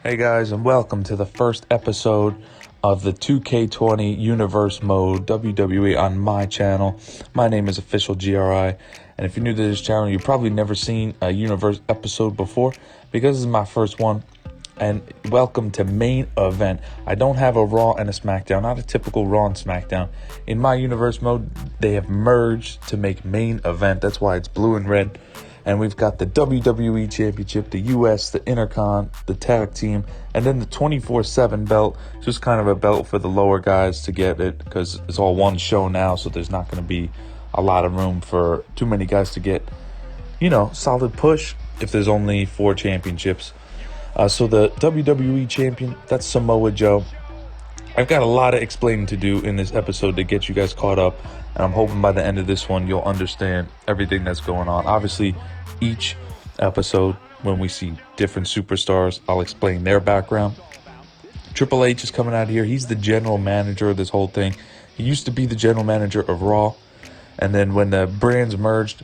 Hey guys, and welcome to the first episode of the 2K20 Universe Mode WWE on my channel. My name is Official GRI, and if you're new to this channel, you've probably never seen a Universe episode before because this is my first one. And welcome to Main Event. I don't have a Raw and a SmackDown, not a typical Raw and SmackDown. In my Universe Mode, they have merged to make Main Event. That's why it's blue and red. And we've got the WWE Championship, the US, the Intercon, the Tag Team, and then the 24/7 belt. Just kind of a belt for the lower guys to get it because it's all one show now, so there's not going to be a lot of room for too many guys to get, solid push if there's only 4 championships. So the WWE Champion, that's Samoa Joe. I've got a lot of explaining to do in this episode to get you guys caught up, and I'm hoping by the end of this one you'll understand everything that's going on. Obviously, each episode, when we see different superstars, I'll explain their background. Triple H is coming out here. He's the general manager of this whole thing. He used to be the general manager of Raw, and then when the brands merged,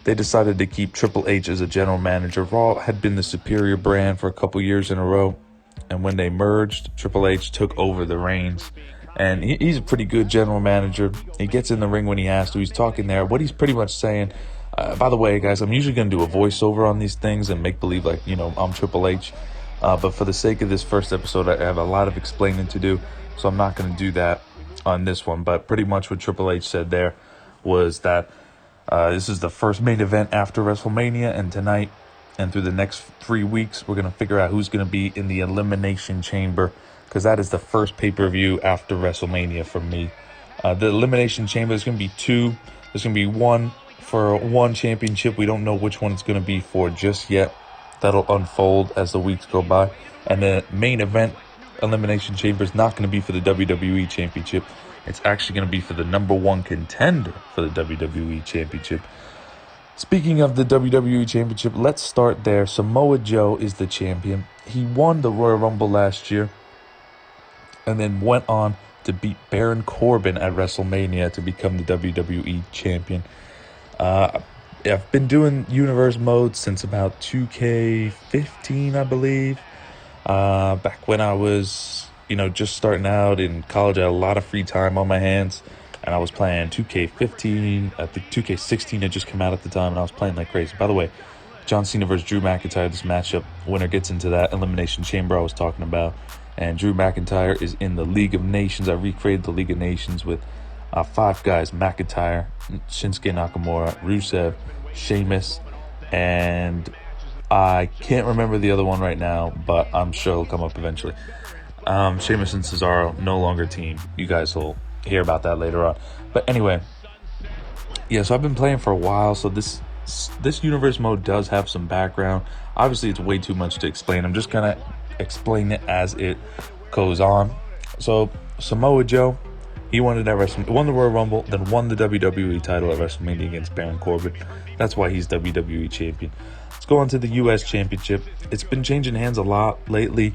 they decided to keep Triple H as a general manager. Raw had been the superior brand for a couple years in a row, and when they merged, Triple H took over the reins. And he's a pretty good general manager. He gets in the ring when he has to. He's talking there. What he's pretty much saying, by the way, guys, I'm usually going to do a voiceover on these things and make believe like, I'm Triple H. But for the sake of this first episode, I have a lot of explaining to do, so I'm not going to do that on this one. But pretty much what Triple H said there was that this is the first main event after WrestleMania, and tonight and through the next 3 weeks, we're going to figure out who's going to be in the Elimination Chamber, because that is the first pay-per-view after WrestleMania for me. The Elimination Chamber is going to be 2. There's going to be one for one championship. We don't know which one it's going to be for just yet. That'll unfold as the weeks go by. And the main event Elimination Chamber is not going to be for the WWE Championship. It's actually going to be for the number 1 contender for the WWE Championship. Speaking of the WWE Championship, let's start there. Samoa Joe is the champion. He won the Royal Rumble last year and then went on to beat Baron Corbin at WrestleMania to become the WWE Champion. I've been doing Universe Mode since about 2K20, I believe. Back when I was, just starting out in college, I had a lot of free time on my hands, and I was playing 2K15. I think 2K16 had just come out at the time, and I was playing like crazy. By the way, John Cena versus Drew McIntyre, this matchup, winner gets into that Elimination Chamber I was talking about. And Drew McIntyre is in the League of Nations. I recreated the League of Nations with 5 guys: McIntyre, Shinsuke Nakamura, Rusev, Sheamus, and I can't remember the other one right now, but I'm sure it'll come up eventually. Sheamus and Cesaro, no longer team. You guys will hear about that later on. But anyway, yeah, so I've been playing for a while, so this Universe Mode does have some background. Obviously, it's way too much to explain. I'm just going to explain it as it goes on. So, Samoa Joe, he won the Royal Rumble, then won the WWE title at WrestleMania against Baron Corbin. That's why he's WWE Champion. Let's go on to the US Championship. It's been changing hands a lot lately.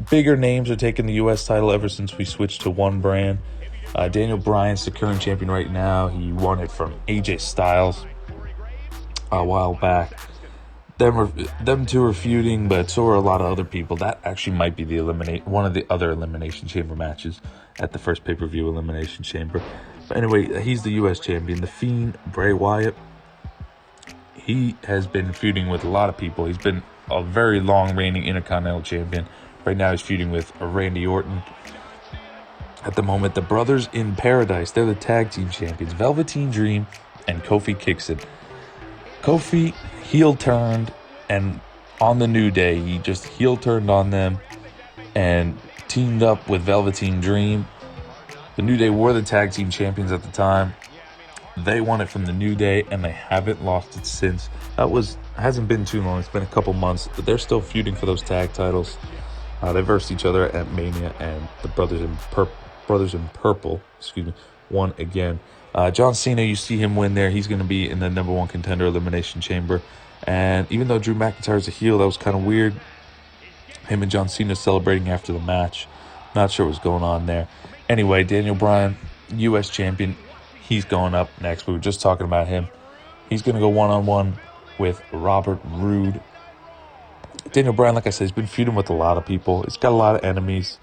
Bigger names are taking the US title ever since we switched to one brand. Daniel Bryan's the current champion right now. He won it from AJ Styles a while back. Them two are feuding, but so are a lot of other people. That actually might be one of the other Elimination Chamber matches at the first pay-per-view Elimination Chamber. But anyway, he's the U.S. champion. The Fiend, Bray Wyatt, he has been feuding with a lot of people. He's been a very long reigning Intercontinental champion. Right now he's feuding with Randy Orton. At the moment, the Brothers in Paradise, they're the tag team champions. Velveteen Dream and Kofi Kingston. Kofi heel turned, and on the New Day, he just heel turned on them and teamed up with Velveteen Dream. The New Day were the tag team champions at the time. They won it from the New Day, and they haven't lost it since. Hasn't been too long. It's been a couple months, but they're still feuding for those tag titles. They versed each other at Mania, and the Brothers in Purple, won again. John Cena, you see him win there. He's going to be in the number 1 contender Elimination Chamber. And even though Drew McIntyre's a heel, that was kind of weird. Him and John Cena celebrating after the match. Not sure what's going on there. Anyway, Daniel Bryan, U.S. champion. He's going up next. We were just talking about him. He's going to go one-on-one with Robert Roode. Daniel Bryan, like I said, he's been feuding with a lot of people. He's got a lot of enemies.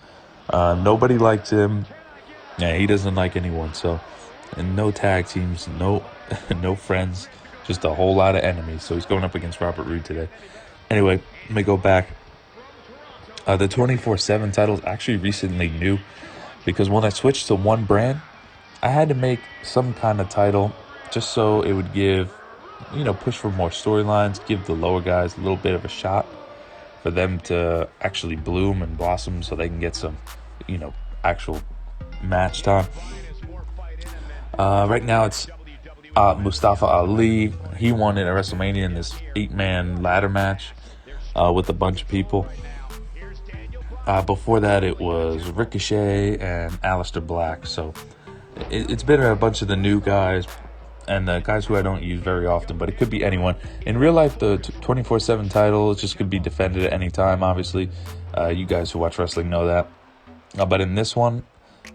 Nobody likes him. Yeah, he doesn't like anyone. So, and no tag teams, no friends, just a whole lot of enemies. So he's going up against Robert Roode today. Anyway, let me go back. The 24/7 title is actually recently new, because when I switched to one brand, I had to make some kind of title just so it would give, push for more storylines, give the lower guys a little bit of a shot for them to actually bloom and blossom so they can get some, actual match time. Right now it's Mustafa Ali. He won it at WrestleMania in this 8-man ladder match with a bunch of people. Before that, it was Ricochet and Aleister Black. So it's been a bunch of the new guys and the guys who I don't use very often, but it could be anyone. In real life, the 24/7 title just could be defended at any time, obviously. You guys who watch wrestling know that. But in this one,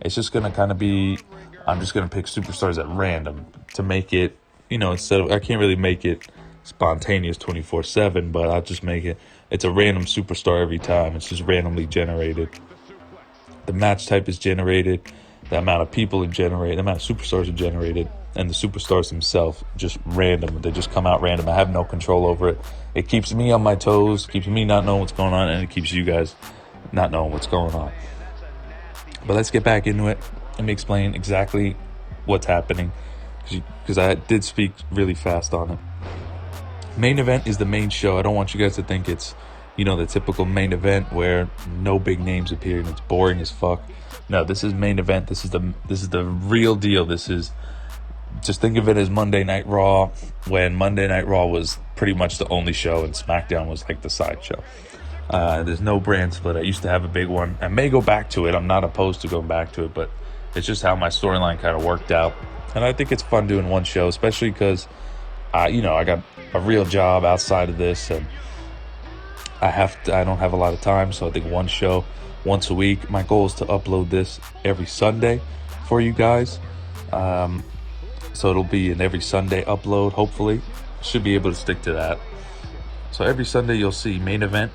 it's just going to kind of be, I'm just going to pick superstars at random to make it, instead of, I can't really make it spontaneous 24/7, but I'll just make it, it's a random superstar every time. It's just randomly generated. The match type is generated, the amount of people are generated, the amount of superstars are generated, and the superstars themselves just random. They just come out random. I have no control over it. It keeps me on my toes, keeps me not knowing what's going on, and it keeps you guys not knowing what's going on. But let's get back into it. Let me explain exactly what's happening, because I did speak really fast on it. Main event is the main show. I don't want you guys to think it's, the typical main event where no big names appear and it's boring as fuck. No, this is main event. This is the real deal. This is, just think of it as Monday Night Raw, when Monday Night Raw was pretty much the only show and SmackDown was like the side show. There's no brand split. I used to have a big one. I may go back to it. I'm not opposed to going back to it, but it's just how my storyline kind of worked out. And I think it's fun doing one show, especially because, I got a real job outside of this, and I don't have a lot of time. So I think one show once a week. My goal is to upload this every Sunday for you guys. So it'll be an every Sunday upload, hopefully. Should be able to stick to that. So every Sunday you'll see main event.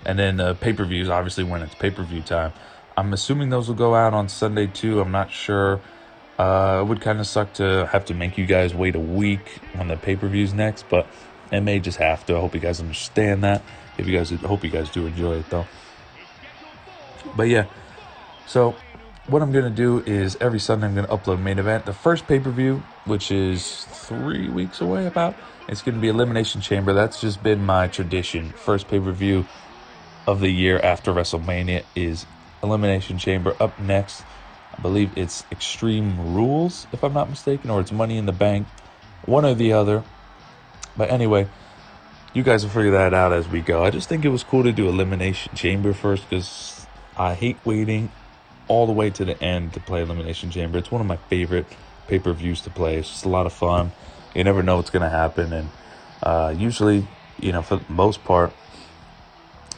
And then pay-per-views, obviously, when it's pay-per-view time. I'm assuming those will go out on Sunday, too. I'm not sure. It would kind of suck to have to make you guys wait a week when the pay-per-view's next, but it may just have to. I hope you guys understand that. Hope you guys do enjoy it, though. But, yeah. So, what I'm going to do is every Sunday I'm going to upload main event. The first pay-per-view, which is 3 weeks away about, it's going to be Elimination Chamber. That's just been my tradition. First pay-per-view of the year after WrestleMania is Elimination Chamber. Up next, I believe it's Extreme Rules, if I'm not mistaken, or it's Money in the Bank, one or the other. But anyway, you guys will figure that out as we go. I just think it was cool to do Elimination Chamber first, because I hate waiting all the way to the end to play Elimination Chamber. It's one of my favorite pay-per-views to play. It's just a lot of fun. You never know what's going to happen, and usually, for the most part,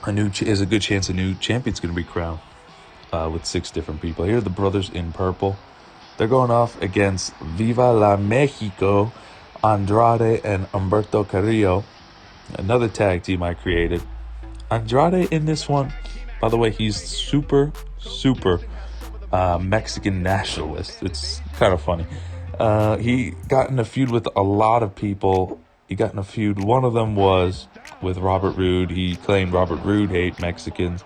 there's a good chance a new champion's going to be crowned with 6 different people. Here are the brothers in purple. They're going off against Viva la Mexico, Andrade and Humberto Carrillo, another tag team I created. Andrade in this one, by the way, he's super Mexican nationalist. It's kind of funny. He got in a feud with a lot of people. One of them was with Robert Roode. He claimed Robert Roode hate Mexicans,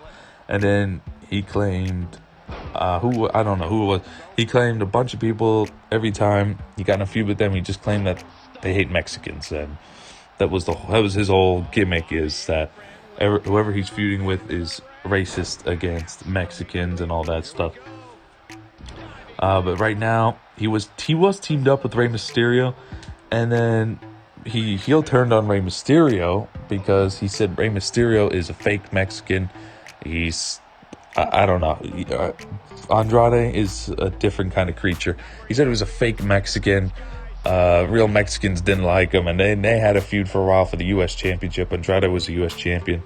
and then he claimed I don't know who it was. He claimed a bunch of people. Every time he got in a feud with them, he just claimed that they hate Mexicans, and that was his whole gimmick, is that whoever he's feuding with is racist against Mexicans and all that stuff. But right now he was teamed up with Rey Mysterio, and then he heel turned on Rey Mysterio because he said Rey Mysterio is a fake Mexican. I don't know. Andrade is a different kind of creature. He said he was a fake Mexican. Real Mexicans didn't like him, and they had a feud for a while for the U.S. Championship. Andrade was the U.S. champion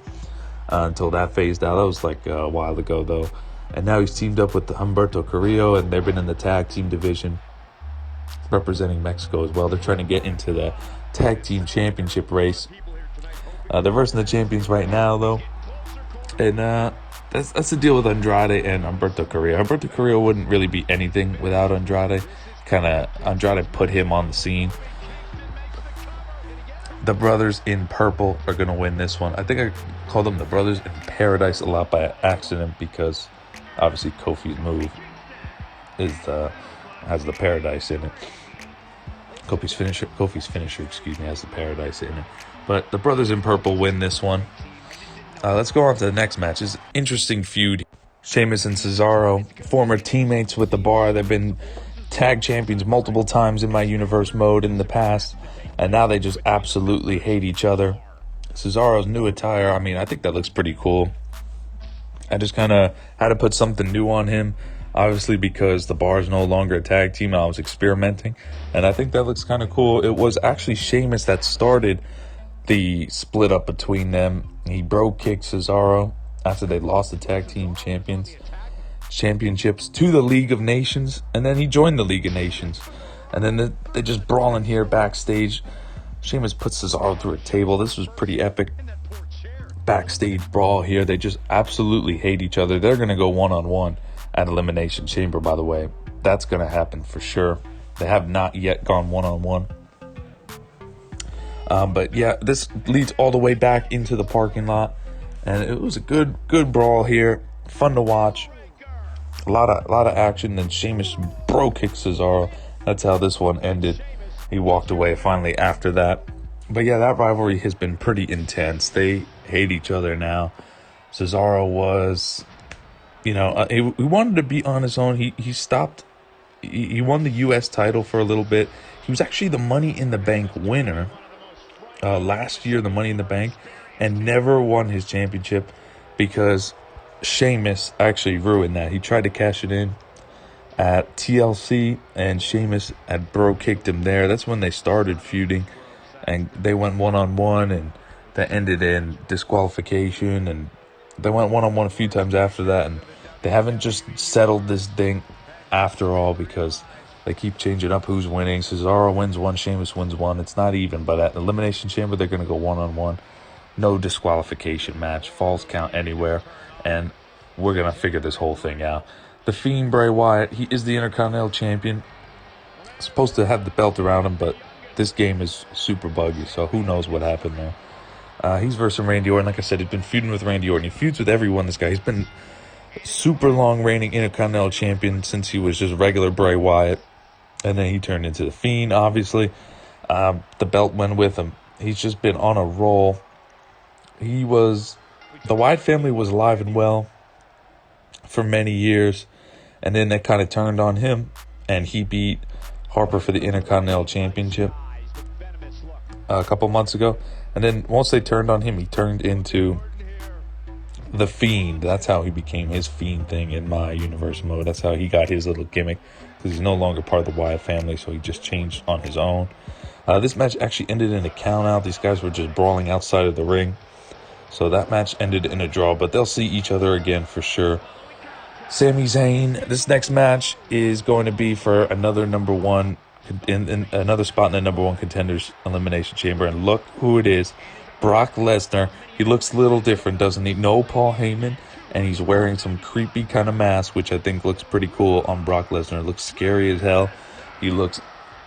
until that phased out. That was like a while ago, though. And now he's teamed up with Humberto Carrillo, and they've been in the tag team division representing Mexico as well. They're trying to get into the tag team championship race. They're versing the champions right now, though. And that's the deal with Andrade and Humberto Carrillo. Humberto Carrillo wouldn't really be anything without Andrade. Andrade put him on the scene. The brothers in purple are going to win this one. I think I called them the brothers in paradise a lot by accident because obviously Kofi's move has the paradise in it. Kofi's finisher, has the paradise in it. But the brothers in purple win this one. Let's go on to the next match. It's an interesting feud. Sheamus and Cesaro, former teammates with the Bar. They've been tag champions multiple times in my universe mode in the past. And now they just absolutely hate each other. Cesaro's new attire, I think that looks pretty cool. I just kind of had to put something new on him. Obviously, because the Bar is no longer a tag team, I was experimenting. And I think that looks kind of cool. It was actually Sheamus that started the split up between them. He bro kicked Cesaro after they lost the tag team championships to the League of Nations. And then he joined the League of Nations. And then they just brawling here backstage. Sheamus puts Cesaro through a table. This was pretty epic. Backstage brawl here. They just absolutely hate each other. They're going to go one-on-one at Elimination Chamber, by the way. That's going to happen for sure. They have not yet gone one-on-one. But yeah, this leads all the way back into the parking lot. And it was a good brawl here. Fun to watch. A lot of action. Then Sheamus bro kicked Cesaro. That's how this one ended. He walked away finally after that. But yeah, that rivalry has been pretty intense. They hate each other now. Cesaro was, he wanted to be on his own. He stopped. He won the U.S. title for a little bit. He was actually the Money in the Bank winner last year, the Money in the Bank, and never won his championship because Sheamus actually ruined that. He tried to cash it in at TLC, and Sheamus had bro kicked him there. That's when they started feuding, and they went one-on-one, and that ended in disqualification, and they went one-on-one a few times after that, and they haven't just settled this thing after all because they keep changing up who's winning. Cesaro wins one, Sheamus wins one. It's not even, but at Elimination Chamber, they're going to go one-on-one. No disqualification match, falls count anywhere, and we're going to figure this whole thing out. The Fiend, Bray Wyatt, he is the Intercontinental Champion. Supposed to have the belt around him, but this game is super buggy, so who knows what happened there. He's versus Randy Orton. Like I said, he's been feuding with Randy Orton. He feuds with everyone, this guy. He's been super long reigning Intercontinental Champion since he was just regular Bray Wyatt. And then he turned into the Fiend, obviously. The belt went with him. He's just been on a roll. The Wyatt family was alive and well for many years. And then they kind of turned on him, and he beat Harper for the Intercontinental Championship a couple months ago. And then once they turned on him, he turned into the Fiend. That's how he became his Fiend thing in my universe mode. That's how he got his little gimmick, because he's no longer part of the Wyatt family, so he just changed on his own. This match actually ended in a count-out. These guys were just brawling outside of the ring. So that match ended in a draw, but they'll see each other again for sure. Sami Zayn, this next match is going to be for another number one, in another spot in the number one contenders elimination chamber. And look who it is, Brock Lesnar. He looks a little different, doesn't he? No Paul Heyman, and he's wearing some creepy kind of mask, which I think looks pretty cool on Brock Lesnar. It looks scary as hell. He looks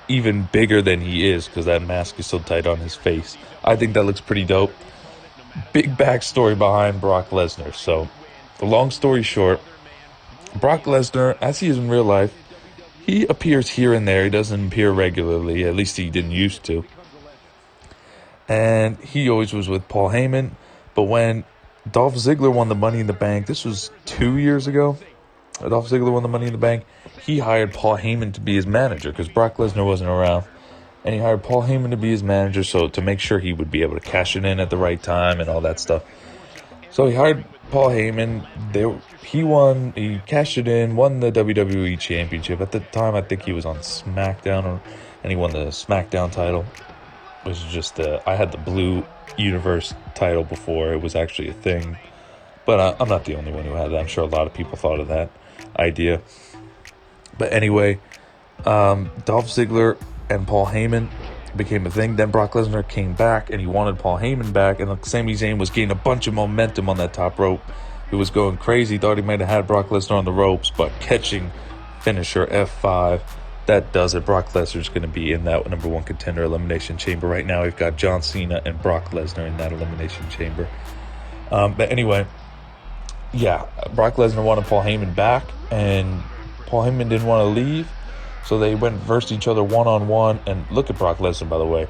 even bigger than he is because that mask is so tight on his face. I think that looks pretty dope. Big backstory behind Brock Lesnar. So, the long story short, Brock Lesnar, as he is in real life, he appears here and there. He doesn't appear regularly. At least he didn't used to. And he always was with Paul Heyman. But when Dolph Ziggler won the Money in the Bank, this was 2 years ago. Dolph Ziggler won the Money in the Bank. He hired Paul Heyman to be his manager because Brock Lesnar wasn't around. And he hired Paul Heyman to be his manager, so to make sure he would be able to cash it in at the right time and all that stuff. So he hired Paul Heyman. He cashed it in, won the WWE Championship. At the time, I think he was on SmackDown, and he won the SmackDown title. It was just I had the Blue Universe title before it was actually a thing. But I'm not the only one who had that. I'm sure a lot of people thought of that idea. But anyway, Dolph Ziggler and Paul Heyman became a thing. Then Brock Lesnar came back, and he wanted Paul Heyman back, and Sami Zayn was gaining a bunch of momentum on that top rope. He was going crazy, thought he might have had Brock Lesnar on the ropes, but catching finisher F5, that does it. Brock Lesnar's going to be in that number one contender elimination chamber. Right now, we've got John Cena and Brock Lesnar in that elimination chamber. But anyway, yeah, Brock Lesnar wanted Paul Heyman back, and Paul Heyman didn't want to leave, so they went versed each other one-on-one. And look at Brock Lesnar, by the way.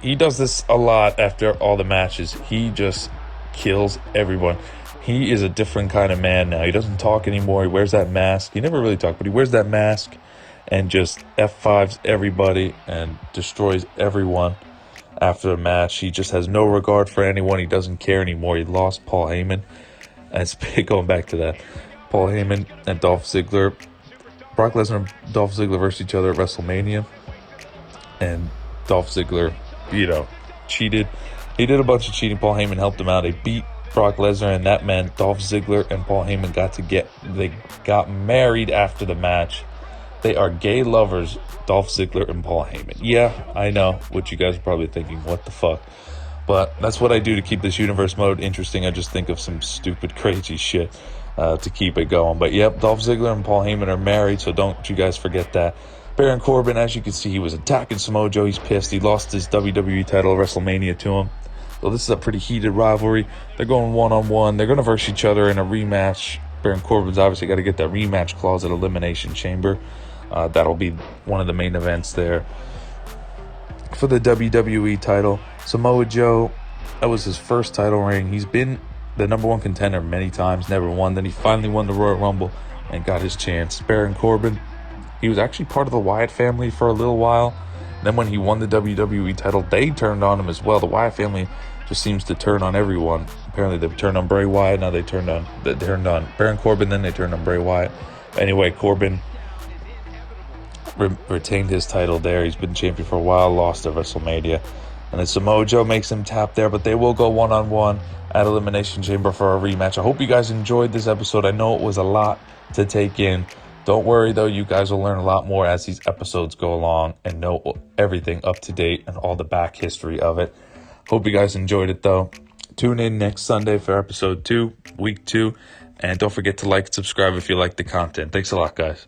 He does this a lot after all the matches. He just kills everyone. He is a different kind of man now. He doesn't talk anymore. He wears that mask. He never really talked, but he wears that mask and just F5s everybody and destroys everyone after the match. He just has no regard for anyone. He doesn't care anymore. He lost Paul Heyman. And going back to that, Paul Heyman and Dolph Ziggler, Brock Lesnar and Dolph Ziggler versus each other at WrestleMania. And Dolph Ziggler, cheated. He did a bunch of cheating. Paul Heyman helped him out. They beat Brock Lesnar, and that meant Dolph Ziggler and Paul Heyman got married after the match. They are gay lovers, Dolph Ziggler and Paul Heyman. Yeah, I know what you guys are probably thinking. What the fuck? But that's what I do to keep this universe mode interesting. I just think of some stupid, crazy shit to keep it going. But yep, Dolph Ziggler and Paul Heyman are married, so don't you guys forget that. Baron Corbin, as you can see, he was attacking Samoa Joe. He's pissed. He lost his WWE title at WrestleMania to him. So this is a pretty heated rivalry. They're going one-on-one. They're going to verse each other in a rematch. Baron Corbin's obviously got to get that rematch clause at Elimination Chamber. That'll be one of the main events there. For the WWE title, Samoa Joe, that was his first title reign. He's been the number one contender many times, never won. Then he finally won the Royal Rumble and got his chance. Baron Corbin, he was actually part of the Wyatt family for a little while. Then when he won the WWE title, they turned on him as well. The Wyatt family just seems to turn on everyone. Apparently they've turned on Bray Wyatt. Now they turned on Baron Corbin, then they turned on Bray Wyatt. Anyway, Corbin retained his title there. He's been champion for a while, lost at WrestleMania. And then Samoa Joe makes him tap there, but they will go one-on-one at Elimination Chamber for a rematch. I hope you guys enjoyed this episode. I know it was a lot to take in. Don't worry, though. You guys will learn a lot more as these episodes go along and know everything up to date and all the back history of it. Hope you guys enjoyed it, though. Tune in next Sunday for episode 2, week 2. And don't forget to like and subscribe if you like the content. Thanks a lot, guys.